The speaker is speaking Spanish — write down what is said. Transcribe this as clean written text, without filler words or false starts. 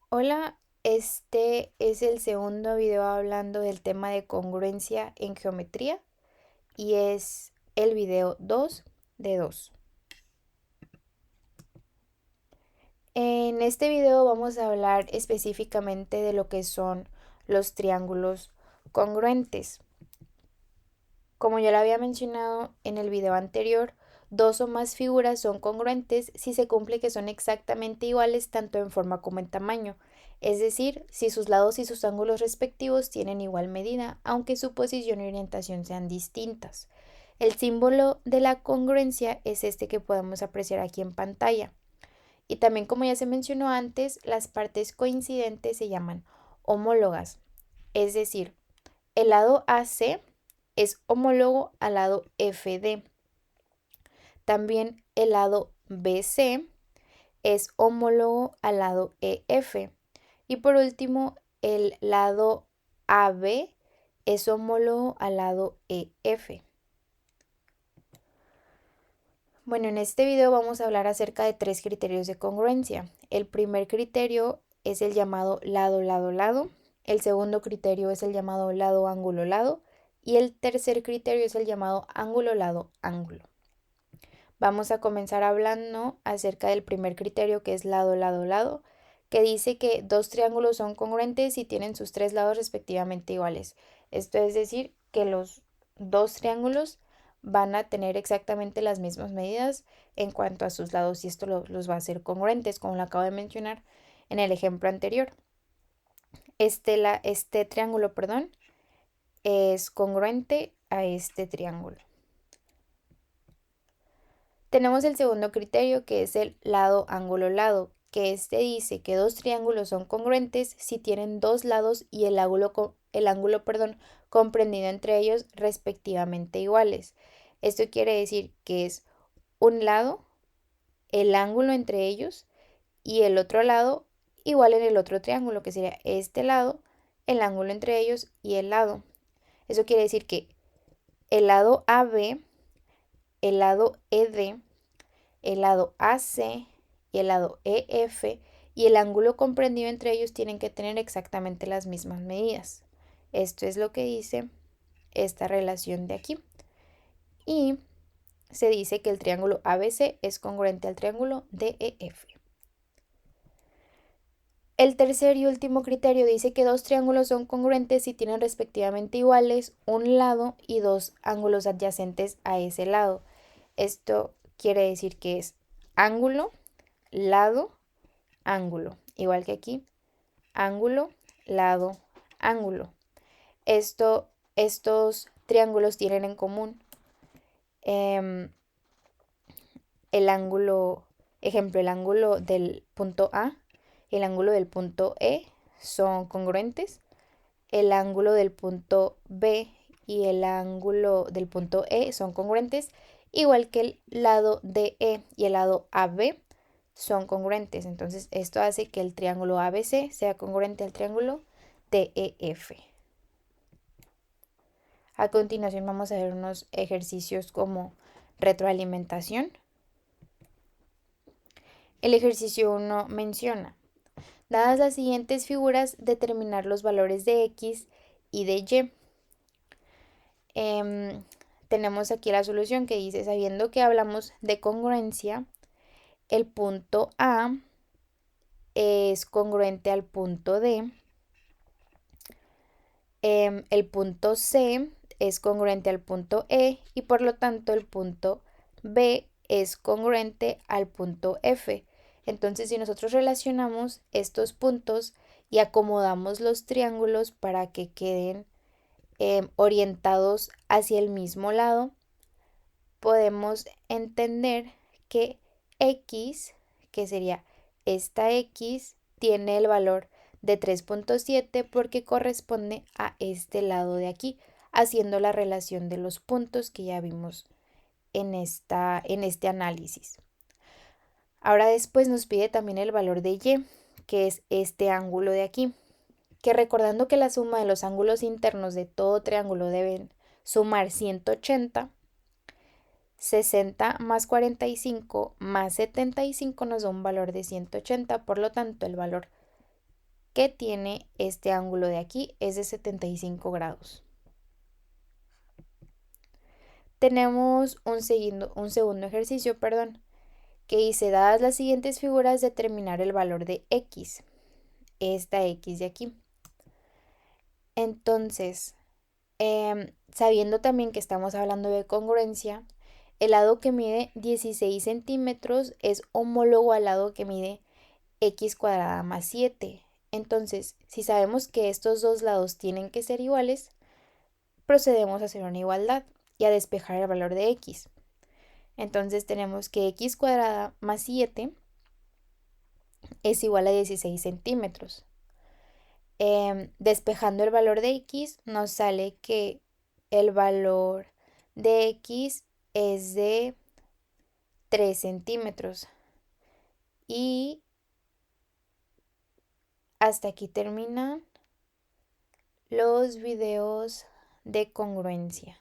Hola, este es el segundo video hablando del tema de congruencia en geometría y es el video 2 de 2. En este video vamos a hablar específicamente de lo que son los triángulos congruentes. Como ya lo había mencionado en el video anterior, dos o más figuras son congruentes si se cumple que son exactamente iguales tanto en forma como en tamaño, es decir, si sus lados y sus ángulos respectivos tienen igual medida, aunque su posición y orientación sean distintas. El símbolo de la congruencia es este que podemos apreciar aquí en pantalla. Y también, como ya se mencionó antes, las partes coincidentes se llaman homólogas, es decir, el lado AC es homólogo al lado FD. También el lado BC es homólogo al lado EF. Y por último, el lado AB es homólogo al lado EF. Bueno, en este video vamos a hablar acerca de tres criterios de congruencia. El primer criterio es el llamado lado, lado, lado. El segundo criterio es el llamado lado, ángulo, lado. Y el tercer criterio es el llamado ángulo, lado, ángulo. Vamos a comenzar hablando acerca del primer criterio, que es lado, lado, lado, que dice que dos triángulos son congruentes y tienen sus tres lados respectivamente iguales. Esto es decir, que los dos triángulos van a tener exactamente las mismas medidas en cuanto a sus lados y esto los va a hacer congruentes, como lo acabo de mencionar en el ejemplo anterior. Este triángulo, perdón, es congruente a este triángulo. Tenemos el segundo criterio, que es el lado, ángulo, lado, que este dice que dos triángulos son congruentes si tienen dos lados y el ángulo, comprendido entre ellos respectivamente iguales. Esto quiere decir que es un lado, el ángulo entre ellos y el otro lado igual en el otro triángulo, que sería este lado, el ángulo entre ellos y el lado. Eso quiere decir que el lado AB, el lado ED, el lado AC y el lado EF y el ángulo comprendido entre ellos tienen que tener exactamente las mismas medidas. Esto es lo que dice esta relación de aquí. Y se dice que el triángulo ABC es congruente al triángulo DEF. El tercer y último criterio dice que dos triángulos son congruentes si tienen respectivamente iguales un lado y dos ángulos adyacentes a ese lado. Esto quiere decir que es ángulo, lado, ángulo. Igual que aquí, ángulo, lado, ángulo. Estos triángulos tienen en común el ángulo, ejemplo, el ángulo del punto A, el ángulo del punto E son congruentes. El ángulo del punto B y el ángulo del punto E son congruentes, igual que el lado DE y el lado AB son congruentes. Entonces, esto hace que el triángulo ABC sea congruente al triángulo DEF. A continuación vamos a ver unos ejercicios como retroalimentación. El ejercicio 1 menciona, dadas las siguientes figuras, determinar los valores de X y de Y. Tenemos aquí la solución que dice, sabiendo que hablamos de congruencia, el punto A es congruente al punto D, el punto C es congruente al punto E y por lo tanto el punto B es congruente al punto F. Entonces, si nosotros relacionamos estos puntos y acomodamos los triángulos para que queden orientados hacia el mismo lado, podemos entender que X, que sería esta X, tiene el valor de 3.7 porque corresponde a este lado de aquí, haciendo la relación de los puntos que ya vimos en este análisis. Ahora después nos pide también el valor de Y, que es este ángulo de aquí, que recordando que la suma de los ángulos internos de todo triángulo deben sumar 180, 60 más 45 más 75 nos da un valor de 180, por lo tanto el valor que tiene este ángulo de aquí es de 75 grados. Tenemos un segundo ejercicio, que dice, dadas las siguientes figuras, determinar el valor de x, esta x de aquí. Entonces, sabiendo también que estamos hablando de congruencia, el lado que mide 16 centímetros es homólogo al lado que mide x cuadrada más 7. Entonces, si sabemos que estos dos lados tienen que ser iguales, procedemos a hacer una igualdad y a despejar el valor de x. Entonces tenemos que x cuadrada más 7 es igual a 16 centímetros. Despejando el valor de x, nos sale que el valor de x es de 3 centímetros. Y hasta aquí terminan los videos de congruencia.